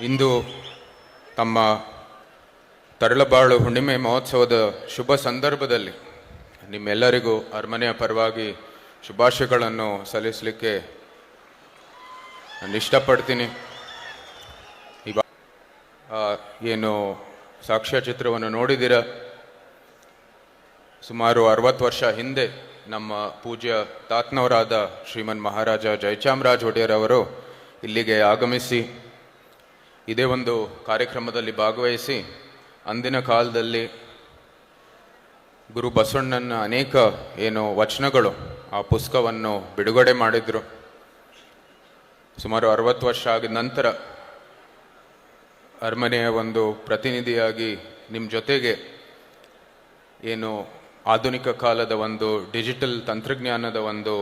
ಇಂದು ತಮ್ಮ ತರಳಬಾಳು ಹುಣ್ಣಿಮೆ ಮಹೋತ್ಸವದ ಶುಭ ಸಂದರ್ಭದಲ್ಲಿ ನಿಮ್ಮೆಲ್ಲರಿಗೂ ಅರಮನೆಯ ಪರವಾಗಿ ಶುಭಾಶಯಗಳನ್ನು ಸಲ್ಲಿಸಲಿಕ್ಕೆ ನಾನು ಇಷ್ಟಪಡ್ತೀನಿ. ಏನು ಸಾಕ್ಷ್ಯಚಿತ್ರವನ್ನು ನೋಡಿದಿರ, ಸುಮಾರು 60 ವರ್ಷ ಹಿಂದೆ ನಮ್ಮ ಪೂಜ್ಯ ತಾತ್ನವರಾದ ಶ್ರೀಮನ್ ಮಹಾರಾಜ ಜಯಚಾಮರಾಜ ಒಡೆಯರ್ ಅವರು ಇಲ್ಲಿಗೆ ಆಗಮಿಸಿ ಇದೇ ಒಂದು ಕಾರ್ಯಕ್ರಮದಲ್ಲಿ ಭಾಗವಹಿಸಿ ಅಂದಿನ ಕಾಲದಲ್ಲಿ ಗುರು ಬಸವಣ್ಣನ ಅನೇಕ ಏನು ವಚನಗಳು ಆ ಪುಸ್ತಕವನ್ನು ಬಿಡುಗಡೆ ಮಾಡಿದರು. ಸುಮಾರು 60 ವರ್ಷ ಆಗಿದ ನಂತರ ಅರಮನೆಯ ಒಂದು ಪ್ರತಿನಿಧಿಯಾಗಿ ನಿಮ್ಮ ಜೊತೆಗೆ ಏನು ಆಧುನಿಕ ಕಾಲದ ಒಂದು ಡಿಜಿಟಲ್ ತಂತ್ರಜ್ಞಾನದ ಒಂದು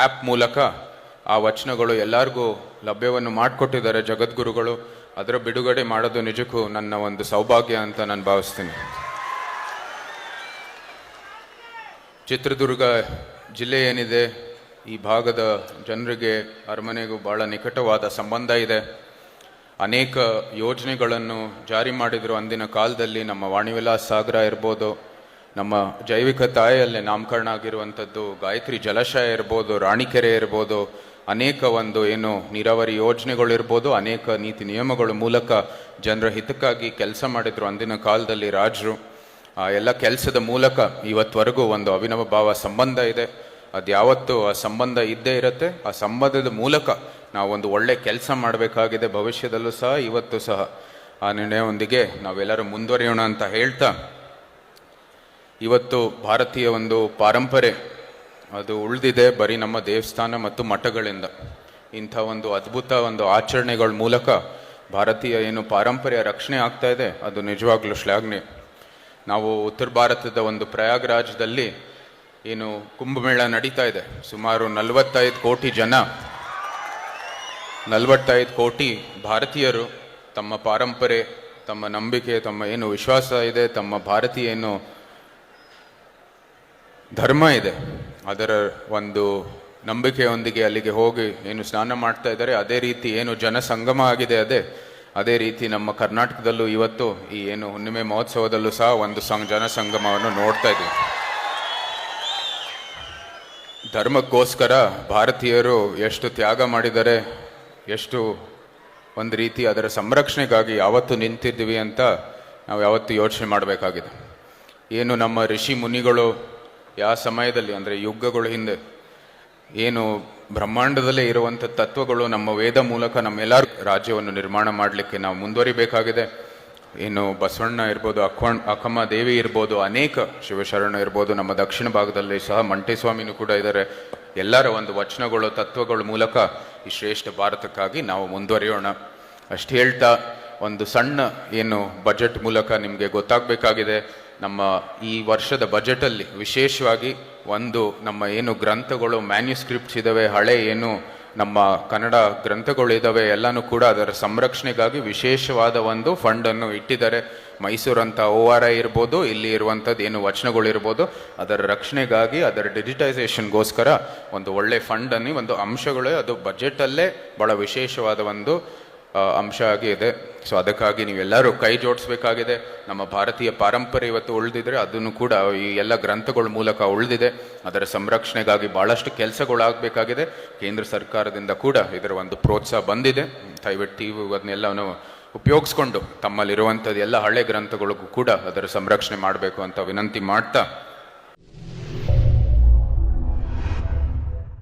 ಆ್ಯಪ್ ಮೂಲಕ ಆ ವಚನಗಳು ಎಲ್ಲರಿಗೂ ಲಭ್ಯವನ್ನು ಮಾಡಿಕೊಟ್ಟಿದ್ದಾರೆ ಜಗದ್ಗುರುಗಳು. ಅದರ ಬಿಡುಗಡೆ ಮಾಡೋದು ನಿಜಕ್ಕೂ ನನ್ನ ಒಂದು ಸೌಭಾಗ್ಯ ಅಂತ ನಾನು ಭಾವಿಸ್ತೀನಿ. ಚಿತ್ರದುರ್ಗ ಜಿಲ್ಲೆ ಏನಿದೆ, ಈ ಭಾಗದ ಜನರಿಗೆ ಅರಮನೆಗೂ ಭಾಳ ನಿಕಟವಾದ ಸಂಬಂಧ ಇದೆ. ಅನೇಕ ಯೋಜನೆಗಳನ್ನು ಜಾರಿ ಮಾಡಿದರು ಅಂದಿನ ಕಾಲದಲ್ಲಿ. ನಮ್ಮ ವಾಣಿವಿಲಾಸ್ ಸಾಗರ ಇರ್ಬೋದು, ನಮ್ಮ ಜೈವಿಕ ತಾಯಿಯಲ್ಲೇ ನಾಮಕರಣ ಆಗಿರುವಂಥದ್ದು ಗಾಯತ್ರಿ ಜಲಾಶಯ ಇರ್ಬೋದು, ರಾಣಿಕೆರೆ ಇರ್ಬೋದು, ಅನೇಕ ಒಂದು ಏನು ನೀರಾವರಿ ಯೋಜನೆಗಳಿರ್ಬೋದು, ಅನೇಕ ನೀತಿ ನಿಯಮಗಳ ಮೂಲಕ ಜನರ ಹಿತಕ್ಕಾಗಿ ಕೆಲಸ ಮಾಡಿದರು ಅಂದಿನ ಕಾಲದಲ್ಲಿ ರಾಜರು. ಆ ಎಲ್ಲ ಕೆಲಸದ ಮೂಲಕ ಇವತ್ತವರೆಗೂ ಒಂದು ಅವಿನವ ಭಾವ ಸಂಬಂಧ ಇದೆ. ಅದು ಯಾವತ್ತೂ ಆ ಸಂಬಂಧ ಇದ್ದೇ ಇರುತ್ತೆ. ಆ ಸಂಬಂಧದ ಮೂಲಕ ನಾವು ಒಂದು ಒಳ್ಳೆ ಕೆಲಸ ಮಾಡಬೇಕಾಗಿದೆ. ಭವಿಷ್ಯದಲ್ಲೂ ಸಹ ಇವತ್ತು ಸಹ ಆ ನಿರ್ಣಯವೊಂದಿಗೆ ನಾವೆಲ್ಲರೂ ಮುಂದುವರಿಯೋಣ ಅಂತ ಹೇಳ್ತಾ, ಇವತ್ತು ಭಾರತೀಯ ಒಂದು ಪಾರಂಪರೆ ಅದು ಉಳಿದಿದೆ ಬರೀ ನಮ್ಮ ದೇವಸ್ಥಾನ ಮತ್ತು ಮಠಗಳಿಂದ. ಇಂಥ ಒಂದು ಅದ್ಭುತ ಒಂದು ಆಚರಣೆಗಳ ಮೂಲಕ ಭಾರತೀಯ ಏನು ಪಾರಂಪರ್ಯ ರಕ್ಷಣೆ ಆಗ್ತಾ ಇದೆ, ಅದು ನಿಜವಾಗ್ಲೂ ಶ್ಲಾಘನೆ. ನಾವು ಉತ್ತರ ಭಾರತದ ಒಂದು ಪ್ರಯಾಗ್ರಾಜ್ದಲ್ಲಿ ಏನು ಕುಂಭಮೇಳ ನಡೀತಾ ಇದೆ. ಸುಮಾರು 45 ಕೋಟಿ ಜನ, 45 ಕೋಟಿ ಭಾರತೀಯರು ತಮ್ಮ ಪಾರಂಪರೆ, ತಮ್ಮ ನಂಬಿಕೆ, ತಮ್ಮ ಏನು ವಿಶ್ವಾಸ ಇದೆ, ತಮ್ಮ ಭಾರತೀಯ ಏನು ಧರ್ಮ ಇದೆ, ಅದರ ಒಂದು ನಂಬಿಕೆಯೊಂದಿಗೆ ಅಲ್ಲಿಗೆ ಹೋಗಿ ಏನು ಸ್ನಾನ ಮಾಡ್ತಾ ಇದ್ದಾರೆ. ಅದೇ ರೀತಿ ಏನು ಜನಸಂಗಮ ಆಗಿದೆ, ಅದೇ ರೀತಿ ನಮ್ಮ ಕರ್ನಾಟಕದಲ್ಲೂ ಇವತ್ತು ಈ ಏನು ಹುಣ್ಣಿಮೆ ಮಹೋತ್ಸವದಲ್ಲೂ ಸಹ ಒಂದು ಜನಸಂಗಮವನ್ನು ನೋಡ್ತಾ ಇದ್ದೀವಿ. ಧರ್ಮಕ್ಕೋಸ್ಕರ ಭಾರತೀಯರು ಎಷ್ಟು ತ್ಯಾಗ ಮಾಡಿದ್ದಾರೆ, ಎಷ್ಟು ಒಂದು ರೀತಿ ಅದರ ಸಂರಕ್ಷಣೆಗಾಗಿ ಯಾವತ್ತು ನಿಂತಿದ್ದೀವಿ ಅಂತ ನಾವು ಯಾವತ್ತು ಯೋಚನೆ ಮಾಡಬೇಕಾಗಿದೆ. ಏನು ನಮ್ಮ ಋಷಿ ಮುನಿಗಳು ಯಾವ ಸಮಯದಲ್ಲಿ ಅಂದರೆ ಯುಗಗಳ ಹಿಂದೆ ಏನು ಬ್ರಹ್ಮಾಂಡದಲ್ಲೇ ಇರುವಂಥ ತತ್ವಗಳು ನಮ್ಮ ವೇದ ಮೂಲಕ ನಮ್ಮೆಲ್ಲರ ರಾಜ್ಯವನ್ನು ನಿರ್ಮಾಣ ಮಾಡಲಿಕ್ಕೆ ನಾವು ಮುಂದುವರಿಬೇಕಾಗಿದೆ. ಏನು ಬಸವಣ್ಣ ಇರ್ಬೋದು, ಅಕ್ಕಮ್ಮ ದೇವಿ ಇರ್ಬೋದು, ಅನೇಕ ಶಿವಶರಣ ಇರ್ಬೋದು, ನಮ್ಮ ದಕ್ಷಿಣ ಭಾಗದಲ್ಲಿ ಸಹ ಮಂಟೇಸ್ವಾಮಿನೂ ಕೂಡ ಇದ್ದಾರೆ. ಎಲ್ಲರ ಒಂದು ವಚನಗಳು, ತತ್ವಗಳ ಮೂಲಕ ಈ ಶ್ರೇಷ್ಠ ಭಾರತಕ್ಕಾಗಿ ನಾವು ಮುಂದುವರಿಯೋಣ. ಅಷ್ಟು ಹೇಳ್ತಾ, ಒಂದು ಸಣ್ಣ ಏನು ಬಜೆಟ್ ಮೂಲಕ ನಿಮಗೆ ಗೊತ್ತಾಗಬೇಕಾಗಿದೆ. ನಮ್ಮ ಈ ವರ್ಷದ ಬಜೆಟಲ್ಲಿ ವಿಶೇಷವಾಗಿ ಒಂದು ನಮ್ಮ ಏನು ಗ್ರಂಥಗಳು, ಮ್ಯಾನ್ಯುಸ್ಕ್ರಿಪ್ಟ್ಸ್ ಇದ್ದಾವೆ, ಹಳೆ ಏನು ನಮ್ಮ ಕನ್ನಡ ಗ್ರಂಥಗಳು ಇದ್ದಾವೆ, ಎಲ್ಲನೂ ಕೂಡ ಅದರ ಸಂರಕ್ಷಣೆಗಾಗಿ ವಿಶೇಷವಾದ ಒಂದು ಫಂಡನ್ನು ಇಟ್ಟಿದ್ದಾರೆ. ಮೈಸೂರಂಥ ORI ಇರ್ಬೋದು, ಇಲ್ಲಿ ಇರುವಂಥದ್ದು ಏನು ವಚನಗಳಿರ್ಬೋದು, ಅದರ ರಕ್ಷಣೆಗಾಗಿ, ಅದರ ಡಿಜಿಟೈಸೇಷನ್ಗೋಸ್ಕರ ಒಂದು ಒಳ್ಳೆ ಫಂಡನ್ನು, ಒಂದು ಅಂಶಗಳೇ ಅದು ಬಜೆಟಲ್ಲೇ ಭಾಳ ವಿಶೇಷವಾದ ಒಂದು ಅಂಶ ಆಗಿ ಇದೆ. ಸೊ ಅದಕ್ಕಾಗಿ ನೀವೆಲ್ಲರೂ ಕೈ ಜೋಡಿಸ್ಬೇಕಾಗಿದೆ. ನಮ್ಮ ಭಾರತೀಯ ಪಾರಂಪರೆ ಇವತ್ತು ಉಳಿದಿದ್ರೆ ಅದನ್ನು ಕೂಡ ಈ ಎಲ್ಲ ಗ್ರಂಥಗಳ ಮೂಲಕ ಉಳಿದಿದೆ. ಅದರ ಸಂರಕ್ಷಣೆಗಾಗಿ ಭಾಳಷ್ಟು ಕೆಲಸಗಳಾಗಬೇಕಾಗಿದೆ. ಕೇಂದ್ರ ಸರ್ಕಾರದಿಂದ ಕೂಡ ಇದರ ಒಂದು ಪ್ರೋತ್ಸಾಹ ಬಂದಿದೆ. ದಯವಿಟ್ಟು ನೀವು ಅದನ್ನೆಲ್ಲವನ್ನು ಉಪಯೋಗಿಸ್ಕೊಂಡು ತಮ್ಮಲ್ಲಿರುವಂಥದ್ದು ಎಲ್ಲ ಹಳೆ ಗ್ರಂಥಗಳಿಗೂ ಕೂಡ ಅದರ ಸಂರಕ್ಷಣೆ ಮಾಡಬೇಕು ಅಂತ ವಿನಂತಿ ಮಾಡ್ತಾ